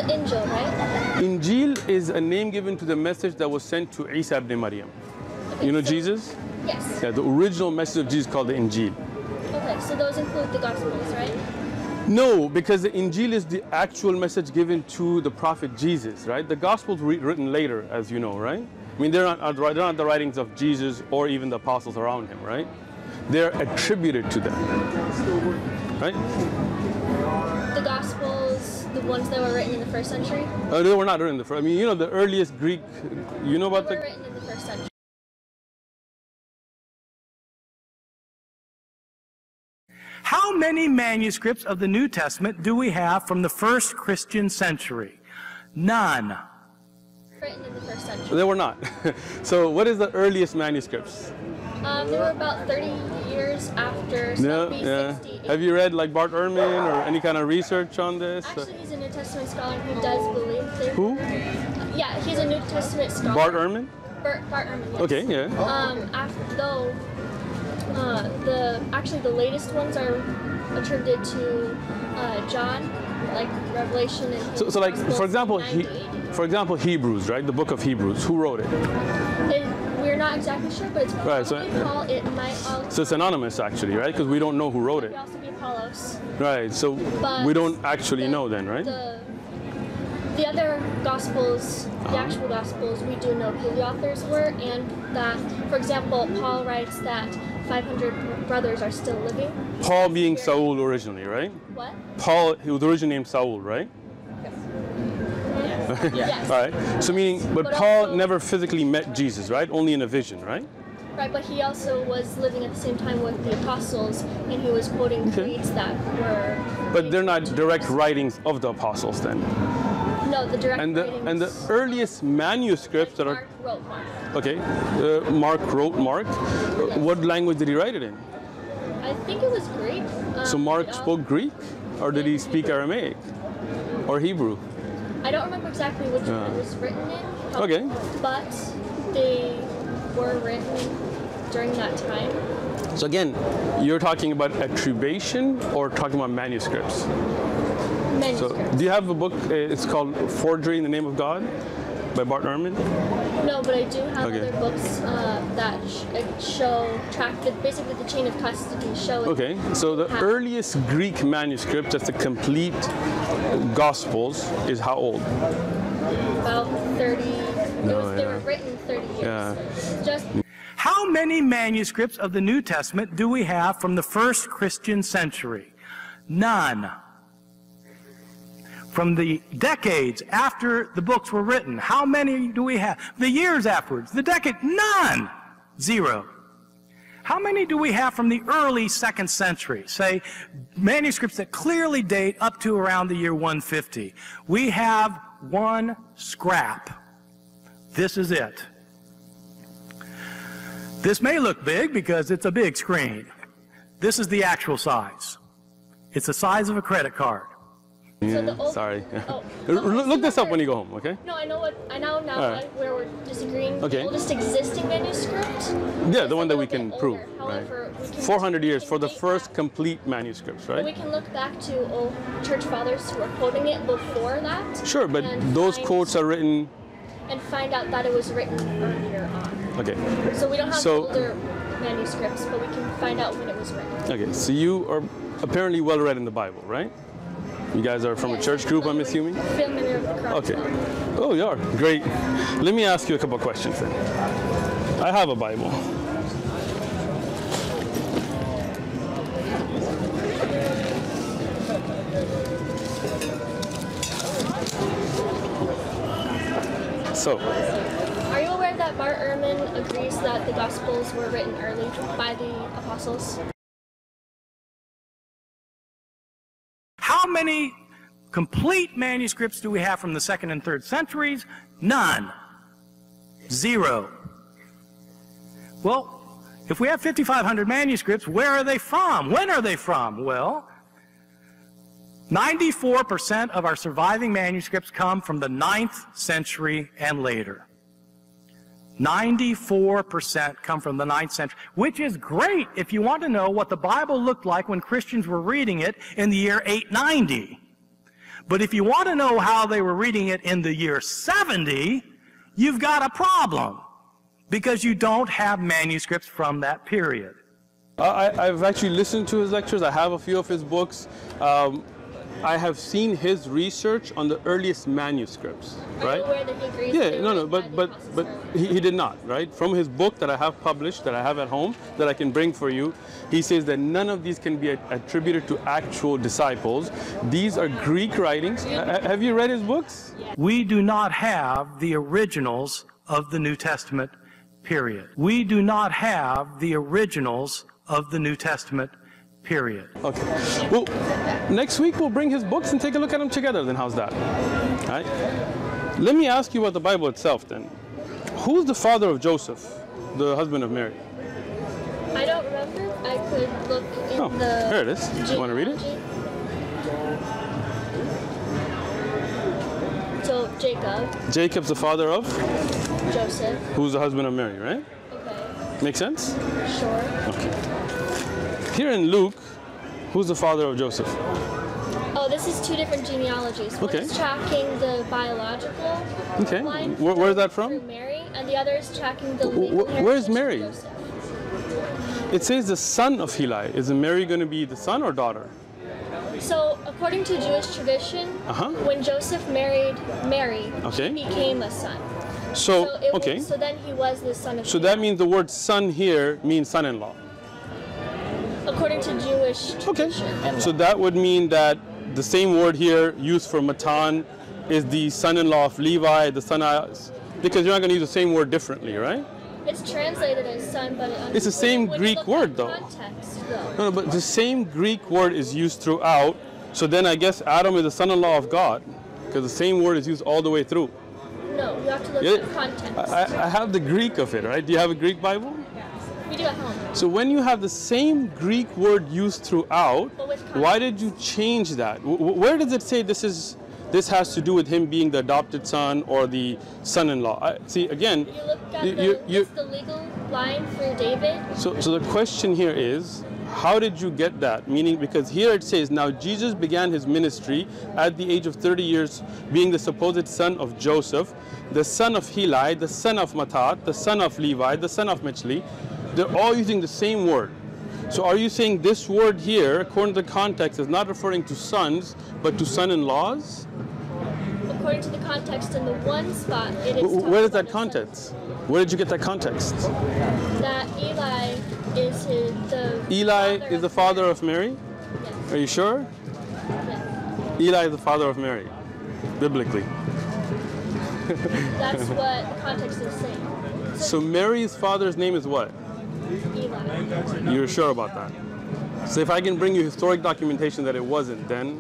Injil, right? Injil is a name given to the message that was sent to Isa ibn Maryam. Okay, You know Jesus? Yes. Yeah, the original message of Jesus called the Injil. Okay, so those include the Gospels, right? No, because the Injil is the actual message given to the prophet Jesus, right? The Gospels were written later, as you know, right? I mean, they're not the writings of Jesus or even the apostles around him, right? They're attributed to them, right? The Gospels, the ones that were written in the first century? They were not written in the first. I mean, you know, the earliest Greek, you know about They were written in the first century. How many manuscripts of the New Testament do we have from the first Christian century? None. Written in the first century. They were not. So what is the earliest manuscripts? They were about 30 years after, so Yeah. 60. Have you read like Bart Ehrman or any kind of research on this? Actually, he's a New Testament scholar who does believe they Who? Yeah, he's a New Testament scholar. Bart Ehrman? Bart Ehrman, yes. Okay, yeah. Though, the latest ones are attributed to John, like Revelation and So like, for example, Hebrews, right? The book of Hebrews. Who wrote it? We're not exactly sure, but it's probably Right, so- Paul. It might also. So it's anonymous actually, right? Because we don't know who wrote it. It also be Apollos. Right, so But we don't actually know then, right? The other Gospels, the actual Gospels, we do know who the authors were, and that, for example, Paul writes that 500 brothers are still living. Paul being Saul originally, right? What? Paul, he was originally named Saul, right? Yes. All right. So meaning, but But Paul also- never physically met Jesus, right? Only in a vision, right? Right, but he also was living at the same time with the apostles, and he was quoting creeds that were. But they're not direct writings of the apostles then. No, the direct And writings. the earliest manuscripts that are Mark wrote Mark. okay, Mark wrote Mark. What language did he write it in? I think it was Greek. So Mark spoke Greek, or did he speak Aramaic, or Hebrew? I don't remember exactly which one it was written in. Okay. But they were written during that time. So again, you're talking about attribution or talking about manuscripts? So Manuscripts. do you have a book? It's called Forgery in the Name of God by Bart Ehrman. No, but I do have Okay. other books that track basically the chain of custody. Okay, so the earliest Greek manuscript, that's the complete Gospels, is how old? About 30. They were written 30 years. Yeah. Just How many manuscripts of the New Testament do we have from the first Christian century? None. From the decades after the books were written, how many do we have? The years afterwards, the decade, none. Zero. How many do we have from the early second century? Say, manuscripts that clearly date up to around the year 150. We have one scrap. This is it. This may look big because it's a big screen. This is the actual size. It's the size of a credit card. the old, Sorry. Oh, Look this up when you go home, okay? No, I know now Alright. where we're disagreeing. Okay. The oldest existing manuscript. Yeah, is the a one that we little can bit prove, older. right? However, we can 400 years for the date first that. complete manuscripts, But we right? can look back to old church fathers who were quoting it before that. Sure, but and those find- quotes are written, and find out that it was written earlier on. okay. So we don't have So- older manuscripts, but we can find out when it was written. Okay, so you are apparently well read in the Bible, right? You guys are from a church group, I'm assuming? Familiar with the cross. Okay. Oh, you are. Great. Let me ask you a couple of questions then. I have a Bible. So, Are you aware that Bart Ehrman agrees that the Gospels were written early by the apostles? How many complete manuscripts do we have from the second and third centuries? None. Zero. Well, if we have 5,500 manuscripts, where are they from? When are they from? Well, 94% of our surviving manuscripts come from the 9th century and later. 94% come from the 9th century, which is great if you want to know what the Bible looked like when Christians were reading it in the year 890. But if you want to know how they were reading it in the year 70, you've got a problem, because you don't have manuscripts from that period. I've actually listened to his lectures. I have a few of his books. I have seen his research on the earliest manuscripts, right? Are you aware that he agrees Yeah, that no, they were but he did not, right? From his book that I have published, that I have at home, that I can bring for you, he says that none of these can be attributed to actual disciples. These are Greek writings. Have you read his books? We do not have the originals of the New Testament, period. We do not have the originals of the New Testament, period. Okay. Well, next week we'll bring his books and take a look at them together. Then how's that? All right. Let me ask you about the Bible itself then. Who's the father of Joseph, the husband of Mary? I don't remember. I could look in the... Here it is. You want to read it? So, Jacob. Jacob's the father of? Joseph. Who's the husband of Mary, right? Okay. Make sense? Sure. Okay. Here in Luke, who's the father of Joseph? Oh, this is two different genealogies. One is tracking the biological line. Where's that from? Through Mary, and the other is tracking the legal Where's heritage of Mary? Joseph. It says the son of Heli. Is Mary going to be the son or daughter? So, according to Jewish tradition, when Joseph married Mary, he became a son. So then he was the son of So Heli. that means the word son here means son-in-law. According to Jewish tradition. So that would mean that the same word here used for Matan is the son-in-law of Levi, the son of, because you're not going to use the same word differently, right? It's translated as son, but it's the same Greek word though. No, but the same Greek word is used throughout. So then I guess Adam is the son-in-law of God, because the same word is used all the way through. No, you have to look at context. I have the Greek of it, right? Do you have a Greek Bible? We do at home. So when you have the same Greek word used throughout, why did you change that? Where does it say this has to do with him being the adopted son or the son-in-law? See, again, you look at the legal line for David. So the question here is, how did you get that? Meaning, because here it says, now Jesus began his ministry at the age of 30 years, being the supposed son of Joseph, the son of Heli, the son of Matthat, the son of Levi, the son of Michli. They're all using the same word. So are you saying this word here, according to the context, is not referring to sons, but to son-in-laws? According to the context in the one spot, it is. Where is that context? Where did you get that context? That Eli is the father of Mary? Yes. Are you sure? Yes. Eli is the father of Mary, biblically. That's what the context is saying. So Mary's father's name is what? Eli. You're sure about that? So if I can bring you historic documentation that it wasn't, then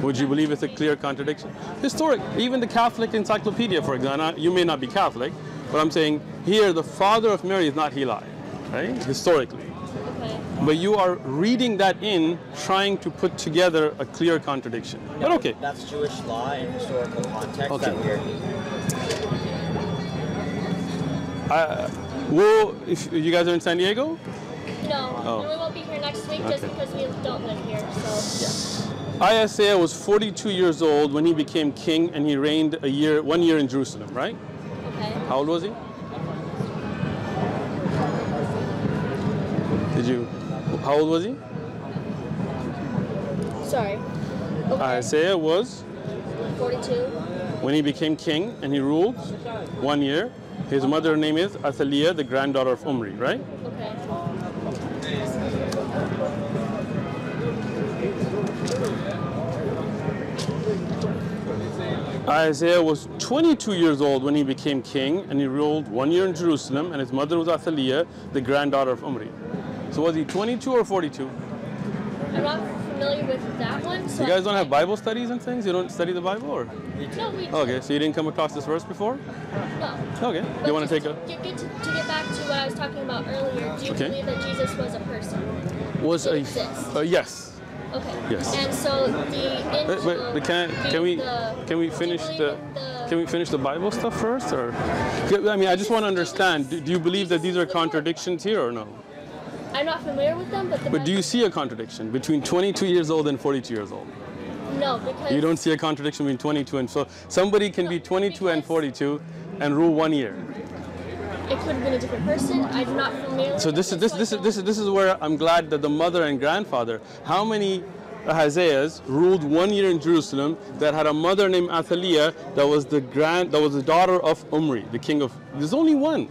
would you believe it's a clear contradiction? Historic. Even the Catholic Encyclopedia, for example, you may not be Catholic, but I'm saying here the father of Mary is not Heli, right? Historically. Okay. But you are reading that in, trying to put together a clear contradiction. No, but okay. That's Jewish law and historical context Okay. that we're... Well, if you guys are in San Diego? No, and we won't be here next week just because we don't live here. So. Isaiah was 42 years old when he became king, and he reigned 1 year in Jerusalem, right? Okay. How old was he? How old was he? Sorry. Okay. Isaiah was 42. when he became king, and he ruled 1 year. His mother's name is Athaliah, the granddaughter of Omri, right? Okay. Isaiah was 22 years old when he became king, and he ruled 1 year in Jerusalem, and his mother was Athaliah, the granddaughter of Omri. So was he 22 or 42? I'm not familiar with that one. So You guys don't have Bible studies and things? You don't study the Bible, or? No, we do. Okay, so you didn't come across this verse before? No. Okay. But You want to just take a? to get back to what I was talking about earlier, do you believe that Jesus was a person? Was Did a exist? Yes. Okay. Yes. And so the angel. But can we finish the Bible stuff first, or? I mean, I just want to understand. Do you believe that these are contradictions here, or no? I'm not familiar with them, but But do you see a contradiction between 22 years old and 42 years old? No, because You don't see a contradiction between 22 and so somebody can be 22 and 42 and rule 1 year. it could have been a different person. I'm not familiar. So with this is where I'm glad that the mother and grandfather, how many Ahazayas ruled 1 year in Jerusalem that had a mother named Athaliah that was the daughter of Umri, the king of. There's only one.